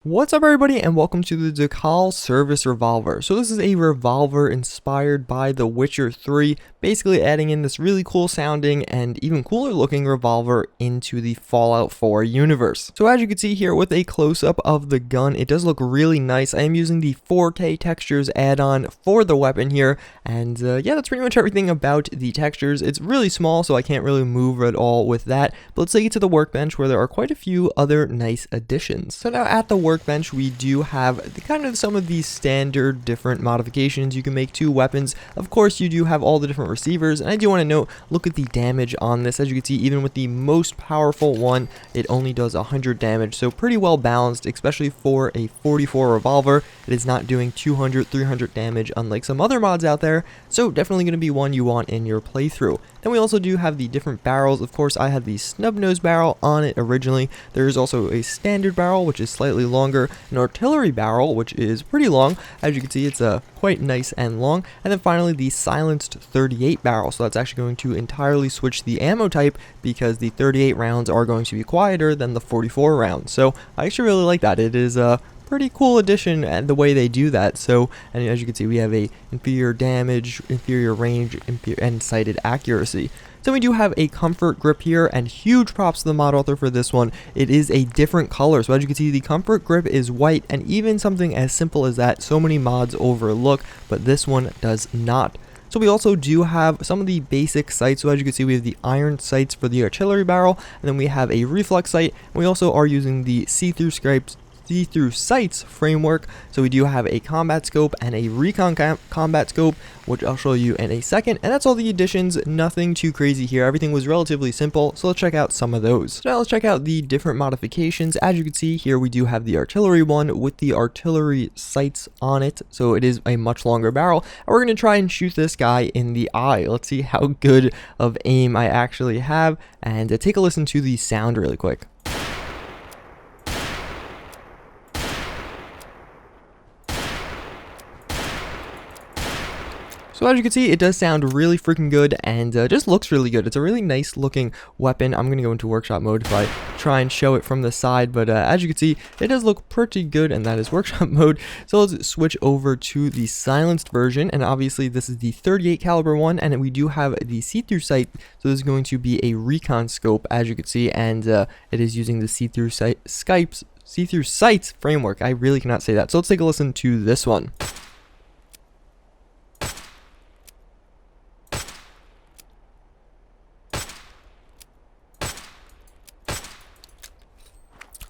What's up everybody and welcome to the Ducal Service Revolver. So this is a revolver inspired by The Witcher 3, basically adding in this really cool sounding and even cooler looking revolver into the Fallout 4 universe. So as you can see here with a close-up of the gun, it does look really nice. I am using the 4K textures add-on for the weapon here, and yeah, that's pretty much everything about the textures. It's really small, so I can't really move at all with that, but let's take it to the workbench where there are quite a few other nice additions. So now at the workbench we do have some of these standard different modifications you can make to weapons. Of course you do have all the different receivers, and I do want to note, look at the damage on this. As you can see, even with the most powerful one, it only does 100 damage, so pretty well balanced, especially for a 44 revolver. It is not doing 200 300 damage unlike some other mods out there, so definitely going to be one you want in your playthrough. Then we also do have the different barrels. Of course, I had the snub nose barrel on it originally. There is also a standard barrel, which is slightly longer, an artillery barrel, which is pretty long. As you can see, it's quite nice and long. And then finally, the silenced 38 barrel. So that's actually going to entirely switch the ammo type because the 38 rounds are going to be quieter than the 44 rounds. So I actually really like that. It is pretty cool addition and the way they do that. So, and as you can see, we have a inferior damage, inferior range, and sighted accuracy. So we do have a comfort grip here, and huge props to the mod author for this one. It is a different color, so as you can see, the comfort grip is white, and even something as simple as that, so many mods overlook, but this one does not. So we also do have some of the basic sights. So as you can see, we have the iron sights for the artillery barrel, and then we have a reflex sight, and we also are using the see-through sights framework. So we do have a combat scope and a recon combat scope, which I'll show you in a second. And that's all the additions, nothing too crazy here. Everything was relatively simple, so let's check out some of those. So now let's check out the different modifications. As you can see here, we do have the artillery one with the artillery sights on it, so it is a much longer barrel, and we're going to try and shoot this guy in the eye. Let's see how good of aim I actually have, and take a listen to the sound really quick. So as you can see, it does sound really freaking good, and just looks really good. It's a really nice looking weapon. I'm going to go into workshop mode if I try and show it from the side, but as you can see, it does look pretty good, and that is workshop mode. So let's switch over to the silenced version, and obviously this is the 38 caliber one, and we do have the see-through sight. So this is going to be a Recon Scope, as you can see, and it is using the see-through sights framework. I really cannot say that. So let's take a listen to this one.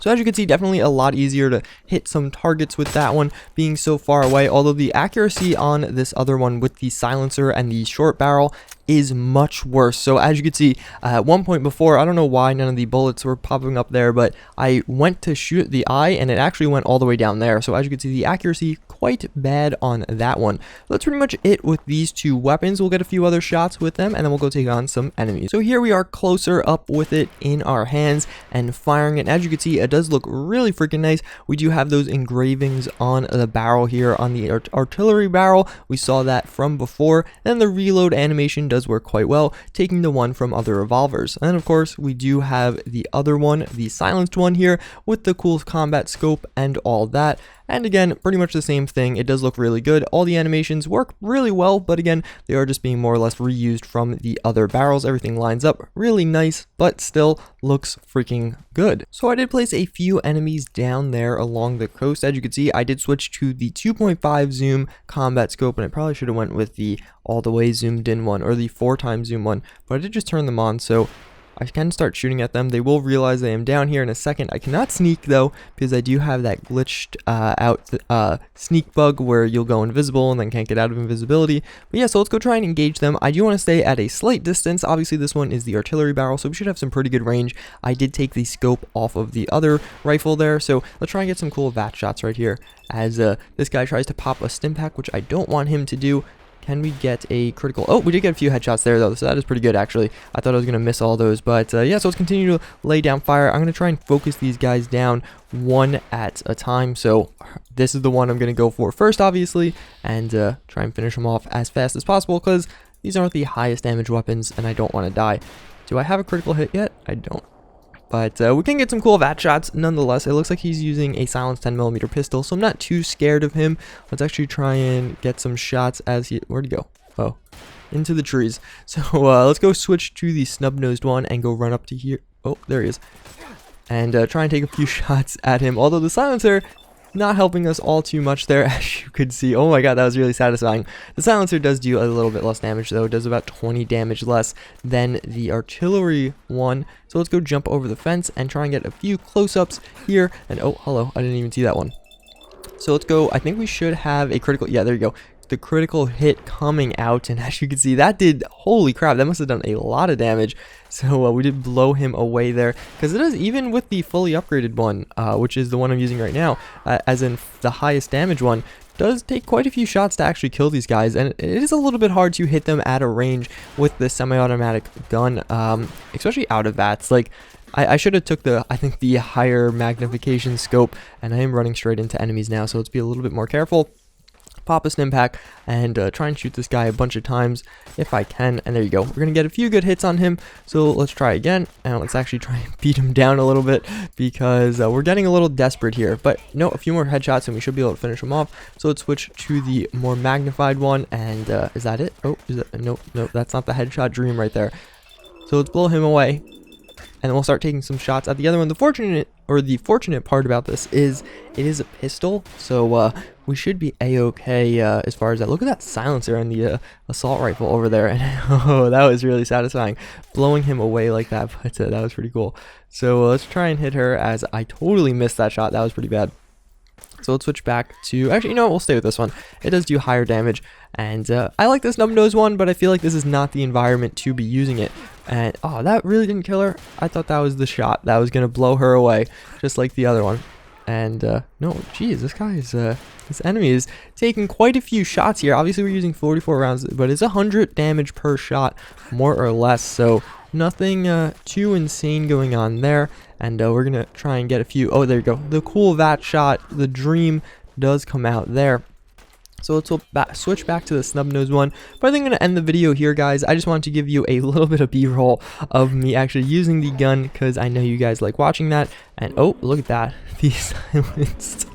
So as you can see, definitely a lot easier to hit some targets with that one being so far away, although the accuracy on this other one with the silencer and the short barrel is much worse. So as you can see, at one point before, I don't know why none of the bullets were popping up there, but I went to shoot the eye and it actually went all the way down there. So as you can see, the accuracy quite bad on that one. That's pretty much it with these two weapons. We'll get a few other shots with them, and then we'll go take on some enemies. So here we are closer up with it in our hands and firing it. As you can see, it does look really freaking nice. We do have those engravings on the barrel here on the artillery barrel. We saw that from before, and the reload animation does work quite well, taking the one from other revolvers. And of course, we do have the other one, the silenced one here, with the cool combat scope and all that. And again, pretty much the same thing. It does look really good. All the animations work really well, but again, they are just being more or less reused from the other barrels. Everything lines up really nice, but still looks freaking good. So I did place a few enemies down there along the coast. As you can see, I did switch to the 2.5 zoom combat scope, and I probably should have went with the all the way zoomed in one or the 4x zoom one, but I did just turn them on, so I can start shooting at them. They will realize I am down here in a second. I cannot sneak though, because I do have that glitched out sneak bug where you'll go invisible and then can't get out of invisibility. But yeah, so let's go try and engage them. I do want to stay at a slight distance. Obviously this one is the artillery barrel, so we should have some pretty good range. I did take the scope off of the other rifle there, so let's try and get some cool VAT shots right here as this guy tries to pop a stim pack, which I don't want him to do. Can we get a critical? Oh, we did get a few headshots there though, so that is pretty good actually. I thought I was going to miss all those, but yeah, so let's continue to lay down fire. I'm going to try and focus these guys down one at a time. So this is the one I'm going to go for first, obviously, and try and finish them off as fast as possible because these aren't the highest damage weapons and I don't want to die. Do I have a critical hit yet? I don't. But we can get some cool VAT shots nonetheless. It looks like he's using a silenced 10mm pistol, so I'm not too scared of him. Let's actually try and get some shots as he... Where'd he go? Oh, into the trees. So let's go switch to the snub-nosed one and go run up to here. Oh, there he is. And try and take a few shots at him. Although the silencer... not helping us all too much there, as you could see. Oh my god, that was really satisfying. The silencer does do a little bit less damage, though. It does about 20 damage less than the artillery one. So let's go jump over the fence and try and get a few close-ups here. And oh, hello, I didn't even see that one. So let's go. I think we should have a critical... yeah, there you go. The critical hit coming out, and as you can see, that did... holy crap, that must have done a lot of damage. So we did blow him away there, because it is, even with the fully upgraded one, which is the one I'm using right now, as in the highest damage one, does take quite a few shots to actually kill these guys, and it is a little bit hard to hit them at a range with the semi-automatic gun, especially out of VATs. Like, I should have took the, I think, the higher magnification scope, and I am running straight into enemies now, so let's be a little bit more careful. Pop a stim pack and try and shoot this guy a bunch of times if I can, and there you go. We're gonna get a few good hits on him, so let's try again, and let's actually try and beat him down a little bit, because we're getting a little desperate here. But no, a few more headshots and we should be able to finish him off. So let's switch to the more magnified one, and is that it? Oh, is that... no, that's not the headshot dream right there. So let's blow him away, and then we'll start taking some shots at the other one. The fortunate part about this is it is a pistol, so we should be a-okay as far as that. Look at that silencer on the assault rifle over there, and oh, that was really satisfying, blowing him away like that. But that was pretty cool. So let's try and hit her, as I totally missed that shot. That was pretty bad. So let's switch back to... actually, you know what? We'll stay with this one. It does do higher damage, and I like this nub-nose one, but I feel like this is not the environment to be using it. And oh, that really didn't kill her. I thought that was the shot that was gonna blow her away, just like the other one. And no, geez, this guy is this enemy is taking quite a few shots here. Obviously, we're using 44 rounds, but it's 100 damage per shot, more or less. So nothing too insane going on there. And we're gonna try and get a few... oh, there you go. The cool VAT shot, the dream, does come out there. So let's switch back to the snub-nosed one. But I think I'm going to end the video here, guys. I just wanted to give you a little bit of B-roll of me actually using the gun, because I know you guys like watching that. And oh, look at that. The silenced.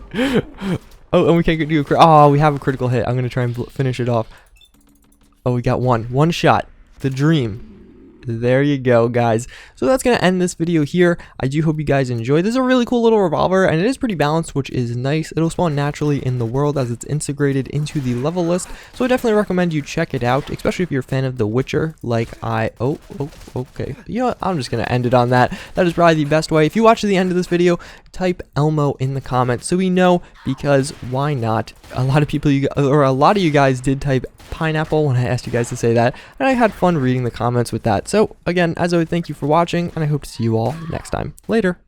Oh, and we can't do a oh, we have a critical hit. I'm going to try and finish it off. Oh, we got one shot. The dream. There you go, guys. So that's going to end this video here. I do hope you guys enjoyed. This is a really cool little revolver, and it is pretty balanced, which is nice. It'll spawn naturally in the world as it's integrated into the level list. So I definitely recommend you check it out, especially if you're a fan of The Witcher, like I... oh, okay. You know what? I'm just going to end it on that. That is probably the best way. If you watch to the end of this video, type Elmo in the comments so we know, because why not? A lot of you guys did type pineapple when I asked you guys to say that, and I had fun reading the comments with that. So again, as always, thank you for watching, and I hope to see you all next time. Later.